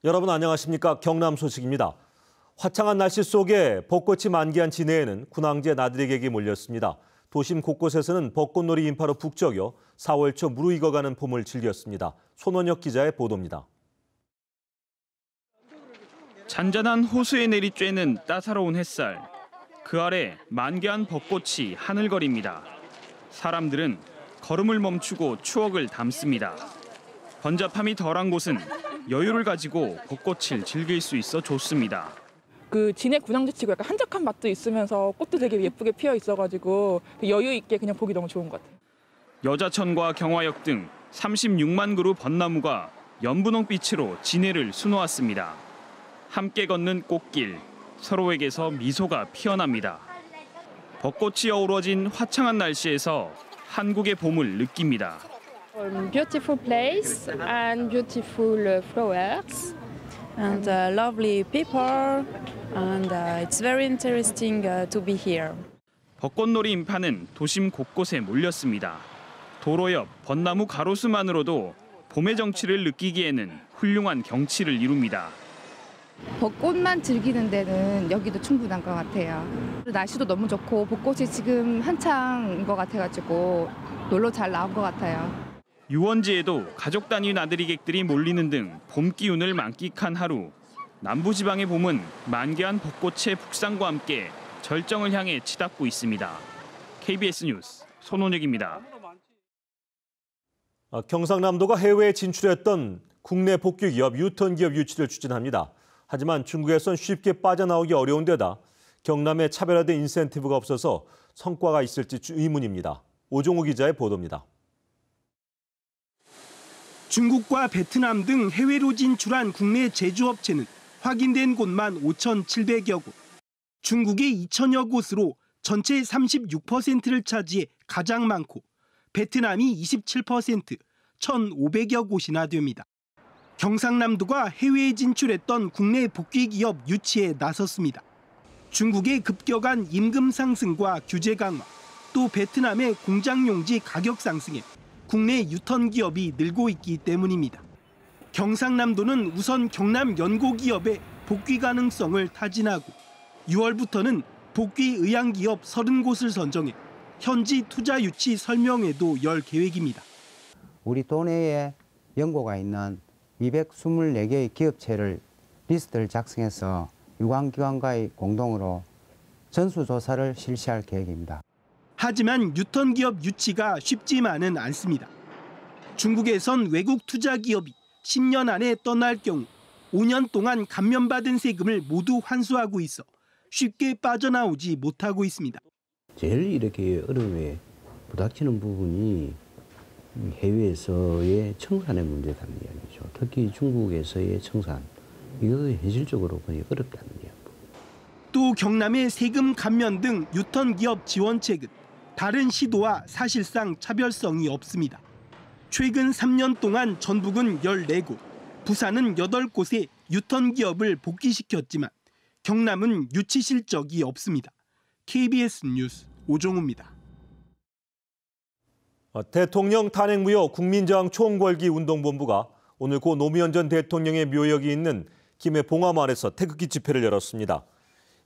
여러분 안녕하십니까? 경남 소식입니다. 화창한 날씨 속에 벚꽃이 만개한 진해에는 군항제 나들이객이 몰렸습니다. 도심 곳곳에서는 벚꽃놀이 인파로 북적여 4월 초 무르익어가는 봄을 즐겼습니다. 손원혁 기자의 보도입니다. 잔잔한 호수에 내리쬐는 따사로운 햇살. 그 아래 만개한 벚꽃이 하늘거립니다. 사람들은 걸음을 멈추고 추억을 담습니다. 번잡함이 덜한 곳은 여유를 가지고 벚꽃을 즐길 수 있어 좋습니다. 그 진해 군항제치고 약간 한적한 맛도 있으면서 꽃도 되게 예쁘게 피어 있어가지고 여유 있게 그냥 보기 너무 좋은 것 같아요. 여자천과 경화역 등 36만 그루 벚나무가 연분홍빛으로 진해를 수놓았습니다. 함께 걷는 꽃길, 서로에게서 미소가 피어납니다. 벚꽃이 어우러진 화창한 날씨에서 한국의 봄을 느낍니다. Beautiful place and beautiful flowers and lovely people and it's very interesting to be here. 벚꽃놀이 인파는 도심 곳곳에 몰렸습니다. 도로 옆 벚나무 가로수만으로도 봄의 정취를 느끼기에는 훌륭한 경치를 이룹니다. 벚꽃만 즐기는 데는 여기도 충분한 것 같아요. 날씨도 너무 좋고 벚꽃이 지금 한창인 것 같아가지고 놀러 잘 나온 것 같아요. 유원지에도 가족 단위 나들이객들이 몰리는 등 봄 기운을 만끽한 하루. 남부지방의 봄은 만개한 벚꽃의 북상과 함께 절정을 향해 치닫고 있습니다. KBS 뉴스 손원혁입니다. 경상남도가 해외에 진출했던 국내 복귀 기업 유턴 기업 유치를 추진합니다. 하지만 중국에선 쉽게 빠져나오기 어려운 데다 경남에 차별화된 인센티브가 없어서 성과가 있을지 의문입니다. 오종우 기자의 보도입니다. 중국과 베트남 등 해외로 진출한 국내 제조업체는 확인된 곳만 5,700여 곳. 중국의 2,000여 곳으로 전체 36%를 차지해 가장 많고 베트남이 27%, 1,500여 곳이나 됩니다. 경상남도가 해외에 진출했던 국내 복귀 기업 유치에 나섰습니다. 중국의 급격한 임금 상승과 규제 강화, 또 베트남의 공장 용지 가격 상승에 국내 유턴 기업이 늘고 있기 때문입니다. 경상남도는 우선 경남 연고기업의 복귀 가능성을 타진하고 6월부터는 복귀 의향기업 30곳을 선정해 현지 투자 유치 설명회도 열 계획입니다. 우리 도내에 연고가 있는 224개의 기업체를 리스트를 작성해서 유관기관과의 공동으로 전수조사를 실시할 계획입니다. 하지만 유턴 기업 유치가 쉽지만은 않습니다. 중국에선 외국 투자 기업이 10년 안에 떠날 경우 5년 동안 감면받은 세금을 모두 환수하고 있어 쉽게 빠져나오지 못하고 있습니다. 제일 이렇게 어려움에 부닥치는 부분이 해외에서의 청산의 문제라는 이야기죠. 특히 중국에서의 청산, 이것도 현실적으로 거의 어렵다는 이야기. 또 경남의 세금 감면 등 유턴 기업 지원책은 다른 시도와 사실상 차별성이 없습니다. 최근 3년 동안 전북은 14곳, 부산은 8곳에 유턴 기업을 복귀시켰지만 경남은 유치 실적이 없습니다. KBS 뉴스 오종우입니다. 대통령 탄핵 무효 국민저항 총궐기 운동본부가 오늘 고 노무현 전 대통령의 묘역이 있는 김해 봉화마을에서 태극기 집회를 열었습니다.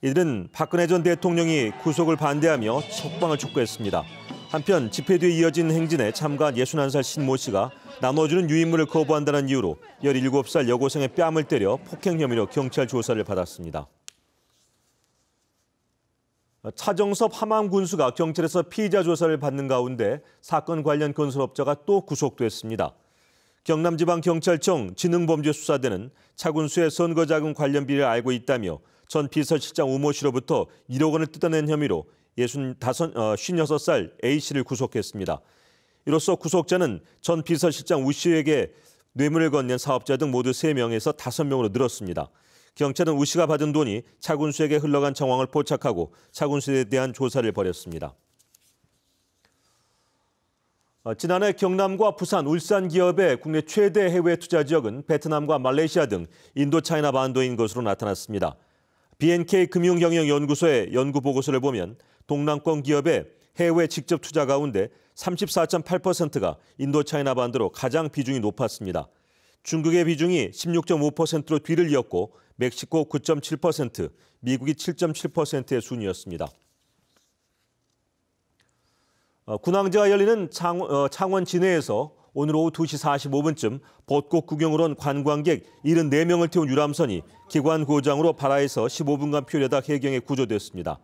이들은 박근혜 전 대통령이 구속을 반대하며 석방을 촉구했습니다. 한편 집회 뒤에 이어진 행진에 참가한 61살 신모 씨가 나눠주는 유인물을 거부한다는 이유로 17살 여고생의 뺨을 때려 폭행 혐의로 경찰 조사를 받았습니다. 차정섭 함암 군수가 경찰에서 피의자 조사를 받는 가운데 사건 관련 건설업자가 또 구속됐습니다. 경남지방경찰청 지능범죄수사대는 차 군수의 선거자금 관련 비리를 알고 있다며 전 비서실장 우모 씨로부터 1억 원을 뜯어낸 혐의로 56살 A씨를 구속했습니다. 이로써 구속자는 전 비서실장 우 씨에게 뇌물을 건넨 사업자 등 모두 3명에서 5명으로 늘었습니다. 경찰은 우 씨가 받은 돈이 차 군수에게 흘러간 정황을 포착하고 차 군수에 대한 조사를 벌였습니다. 지난해 경남과 부산, 울산 기업의 국내 최대 해외 투자 지역은 베트남과 말레이시아 등 인도차이나 반도인 것으로 나타났습니다. BNK 금융경영연구소의 연구 보고서를 보면 동남권 기업의 해외 직접 투자 가운데 34.8%가 인도차이나 반도로 가장 비중이 높았습니다. 중국의 비중이 16.5%로 뒤를 이었고 멕시코 9.7%, 미국이 7.7%의 순이었습니다. 군항제가 열리는 창원 진해에서 오늘 오후 2시 45분쯤 벚꽃 구경으로 온 관광객 74명을 태운 유람선이 기관 고장으로 발하에서 15분간 피하려다 해경에 구조됐습니다.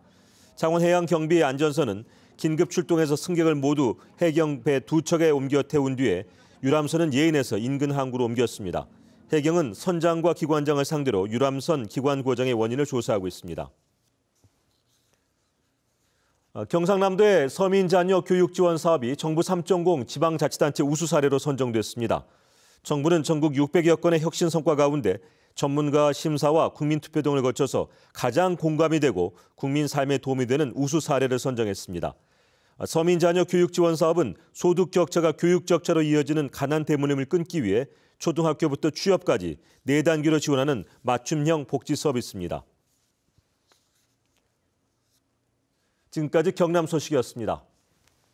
창원해양경비의 안전선은 긴급 출동해서 승객을 모두 해경 배 2척에 옮겨 태운 뒤에 유람선은 예인에서 인근 항구로 옮겼습니다. 해경은 선장과 기관장을 상대로 유람선 기관 고장의 원인을 조사하고 있습니다. 경상남도의 서민 자녀 교육 지원 사업이 정부 3.0 지방자치단체 우수 사례로 선정됐습니다. 정부는 전국 600여 건의 혁신 성과 가운데 전문가 심사와 국민투표 등을 거쳐서 가장 공감이 되고 국민 삶에 도움이 되는 우수 사례를 선정했습니다. 서민 자녀 교육 지원 사업은 소득 격차가 교육 적자로 이어지는 가난 대문임을 끊기 위해 초등학교부터 취업까지 4단계로 지원하는 맞춤형 복지 서비스입니다. 지금까지 경남 소식이었습니다.